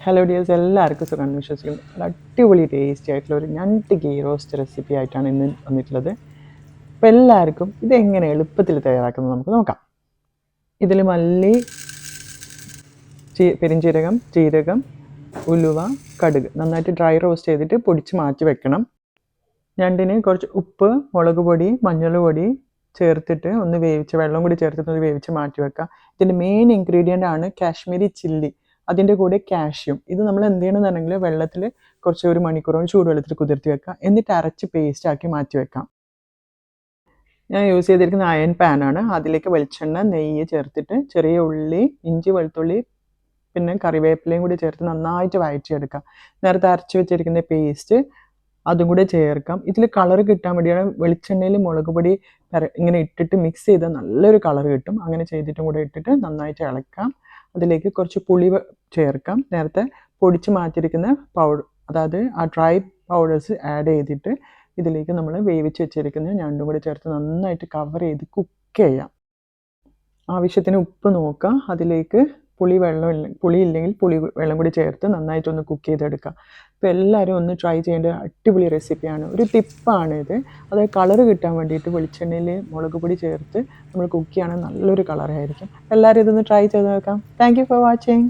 Hello dears, എല്ലാവർക്കും സുഖം വിശ്വസിക്കുന്നു. നല്ല അടിപൊളി ടേസ്റ്റി ആയിട്ടുള്ള ഒരു ഞണ്ട് ഗീ റോസ്റ്റ് റെസിപ്പി ആയിട്ടാണ് ഇന്ന് വന്നിട്ടുള്ളത്. അപ്പോൾ എല്ലാവർക്കും ഇതെങ്ങനെ എളുപ്പത്തിൽ തയ്യാറാക്കുന്നത് നമുക്ക് നോക്കാം. ഇതിൽ മല്ലി, പെരിഞ്ചീരകം, ജീരകം, ഉലുവ, കടുക് നന്നായിട്ട് ഡ്രൈ റോസ്റ്റ് ചെയ്തിട്ട് പൊടിച്ച് മാറ്റി വെക്കണം. ഞണ്ടിന് കുറച്ച് ഉപ്പ്, മുളക് പൊടി, മഞ്ഞൾ പൊടി ചേർത്തിട്ട് ഒന്ന് വേവിച്ച് വെള്ളം കൂടി ചേർത്തിട്ട് ഒന്ന് വേവിച്ച് മാറ്റി വെക്കാം. ഇതിൻ്റെ മെയിൻ ഇൻഗ്രീഡിയൻ്റ് ആണ് കാശ്മീരി ചില്ലി, അതിൻ്റെ കൂടെ കാഷ്യൂം. ഇത് നമ്മൾ എന്ത് ചെയ്യണമെന്നുണ്ടെങ്കിൽ വെള്ളത്തിൽ കുറച്ച് ഒരു മണിക്കൂറോളം ചൂടുവെള്ളത്തിൽ കുതിർത്തി വെക്കാം, എന്നിട്ട് അരച്ച് പേസ്റ്റ് ആക്കി മാറ്റി വെക്കാം. ഞാൻ യൂസ് ചെയ്തിരിക്കുന്ന അയൺ പാനാണ്. അതിലേക്ക് വെളിച്ചെണ്ണ, നെയ്യ് ചേർത്തിട്ട് ചെറിയ ഉള്ളി, ഇഞ്ചി, വെളുത്തുള്ളി, പിന്നെ കറിവേപ്പിലയും കൂടി ചേർത്ത് നന്നായിട്ട് വഴറ്റിയെടുക്കാം. നേരത്തെ അരച്ച് വെച്ചിരിക്കുന്ന പേസ്റ്റ് അതും കൂടെ ചേർക്കാം. ഇതിൽ കളർ കിട്ടാൻ വേണ്ടിയാണ് വെളിച്ചെണ്ണയിൽ മുളക് പൊടി ഇങ്ങനെ ഇട്ടിട്ട് മിക്സ് ചെയ്താൽ നല്ലൊരു കളർ കിട്ടും. അങ്ങനെ ചെയ്തിട്ടും കൂടെ ഇട്ടിട്ട് നന്നായിട്ട് ഇളക്കാം. അതിലേക്ക് കുറച്ച് പുളി ചേർക്കാം. നേരത്തെ പൊടിച്ച് മാറ്റിയിരിക്കുന്ന പൗഡർ, അതായത് ആ ഡ്രൈ പൗഡേഴ്സ് ആഡ് ചെയ്തിട്ട് ഇതിലേക്ക് നമ്മൾ വേവിച്ച് വെച്ചിരിക്കുന്ന ഞണ്ടും കൂടി ചേർത്ത് നന്നായിട്ട് കവർ ചെയ്ത് കുക്ക് ചെയ്യാം. ആവശ്യത്തിന് ഉപ്പ് നോക്കാം. അതിലേക്ക് പുളി ഇല്ലെങ്കിൽ പുളി വെള്ളം കൂടി ചേർത്ത് നന്നായിട്ടൊന്ന് കുക്ക് ചെയ്തെടുക്കാം. അപ്പോൾ എല്ലാവരും ഒന്ന് ട്രൈ ചെയ്യേണ്ട അടിപൊളി റെസിപ്പിയാണ്. ഒരു ടിപ്പാണിത്. അതായത് കളറ് കിട്ടാൻ വേണ്ടിയിട്ട് വെളിച്ചെണ്ണയിൽ മുളക് പൊടി ചേർത്ത് നമ്മൾ കുക്ക് ചെയ്യുകയാണെങ്കിൽ നല്ലൊരു കളറായിരിക്കും. എല്ലാവരും ഇതൊന്ന് ട്രൈ ചെയ്ത് നോക്കാം. Thank you for watching.